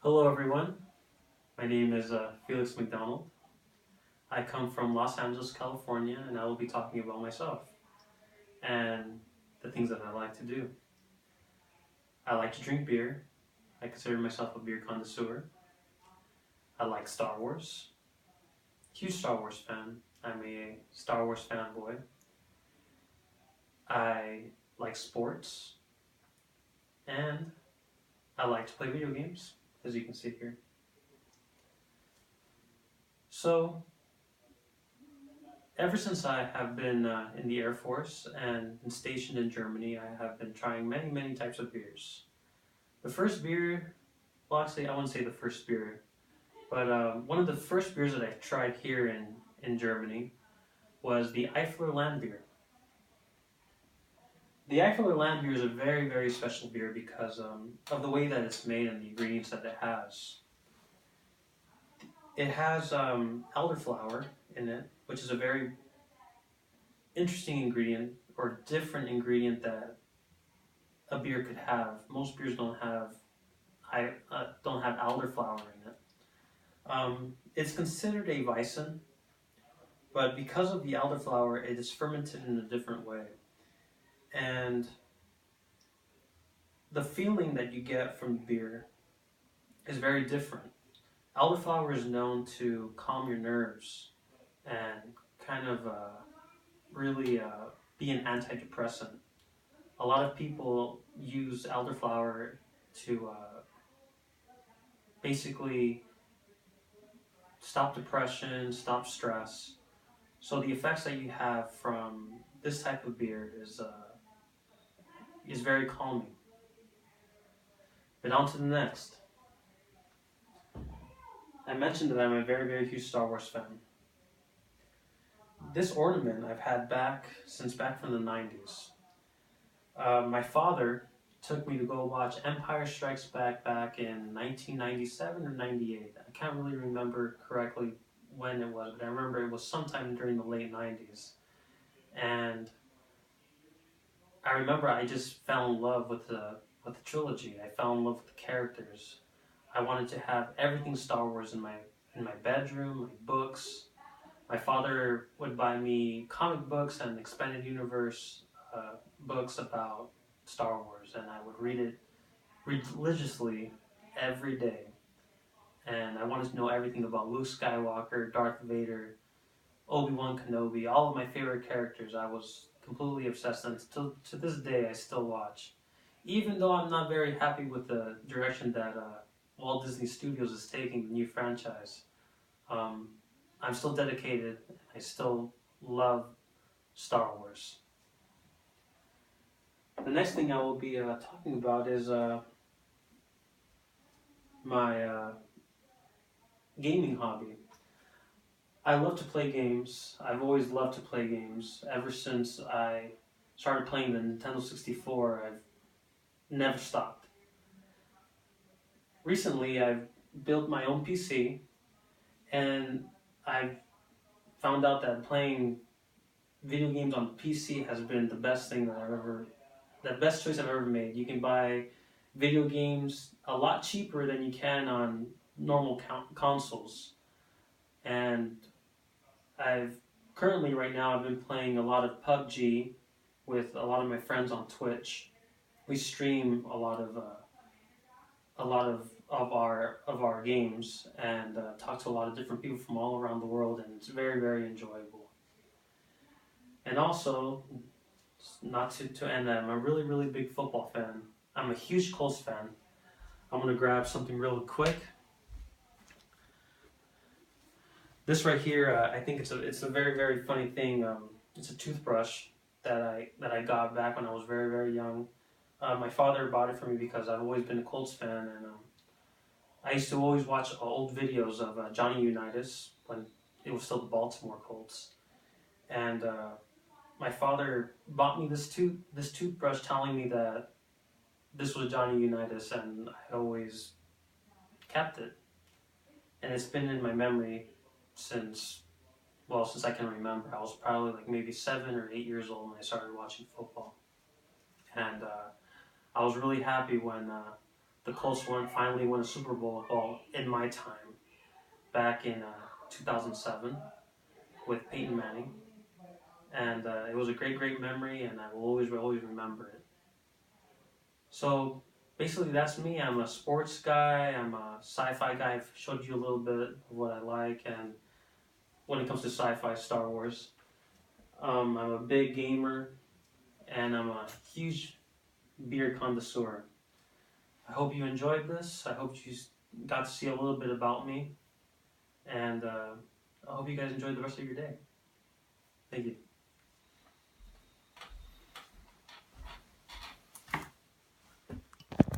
Hello, everyone. My name is Felix McDonald. I come from Los Angeles, California, and I will be talking about myself and the things that I like to do. I like to drink beer. I consider myself a beer connoisseur. I like Star Wars. Huge Star Wars fan. I'm a Star Wars fanboy. I like sports, and I like to play video games, as you can see here. So, ever since I have been in the Air Force and been stationed in Germany, I have been trying many, many types of beers. The first beer, well, actually, I wouldn't say the first beer, but one of the first beers that I tried here in Germany was the Eiffeler Land beer. The Eiffeler Land beer is a very, very special beer because of the way that it's made and the ingredients that it has. It has elderflower in it, which is a very interesting ingredient or different ingredient that a beer could have. Most beers don't have elderflower in it. It's considered a Weissen, but because of the elderflower, it is fermented in a different way, and the feeling that you get from the beer is very different. Elderflower is known to calm your nerves and kind of really be an antidepressant. A lot of people use elderflower to basically stop depression, stop stress. So the effects that you have from this type of beer is very calming. But on to the next. I mentioned that I'm a very, very huge Star Wars fan. This ornament I've had since back from the 90s. My father took me to go watch Empire Strikes back in 1997 or 98. I can't really remember correctly when it was, but I remember it was sometime during the late 90s. And I remember I just fell in love with the trilogy. I fell in love with the characters. I wanted to have everything Star Wars in my bedroom, my books. My father would buy me comic books and expanded universe books about Star Wars, and I would read it religiously every day. And I wanted to know everything about Luke Skywalker, Darth Vader, Obi-Wan Kenobi, all of my favorite characters. I was completely obsessed, and still to this day I still watch. Even though I'm not very happy with the direction that Walt Disney Studios is taking the new franchise, um, I'm still dedicated. I still love Star Wars. The next thing I will be talking about is my gaming hobby. I love to play games. I've always loved to play games. Ever since I started playing the Nintendo 64, I've never stopped. Recently, I've built my own PC, and I've found out that playing video games on PC has been the best choice I've ever made. You can buy video games a lot cheaper than you can on normal consoles. And I've currently right now I've been playing a lot of PUBG with a lot of my friends on Twitch. We stream a lot of our games and talk to a lot of different people from all around the world, and it's very, very enjoyable. And also, not to end that, I'm a really, really big football fan. I'm a huge Colts fan. I'm gonna grab something real quick. This right here, I think it's a very, very funny thing. It's a toothbrush that I got back when I was very, very young. My father bought it for me because I've always been a Colts fan, and I used to always watch old videos of Johnny Unitas when it was still the Baltimore Colts. And my father bought me this toothbrush, telling me that this was Johnny Unitas, and I always kept it. And it's been in my memory since since I can remember. I was probably like maybe 7 or 8 years old when I started watching football, and I was really happy when the Colts finally won a Super Bowl, well, in my time, back in 2007 with Peyton Manning. And it was a great memory, and I will always remember it. So basically, that's me. I'm a sports guy. I'm a sci-fi guy. I've showed you a little bit of what I like, and when it comes to sci-fi, Star Wars. I'm a big gamer, and I'm a huge beer connoisseur. I hope you enjoyed this. I hope you got to see a little bit about me, and I hope you guys enjoyed the rest of your day. Thank you.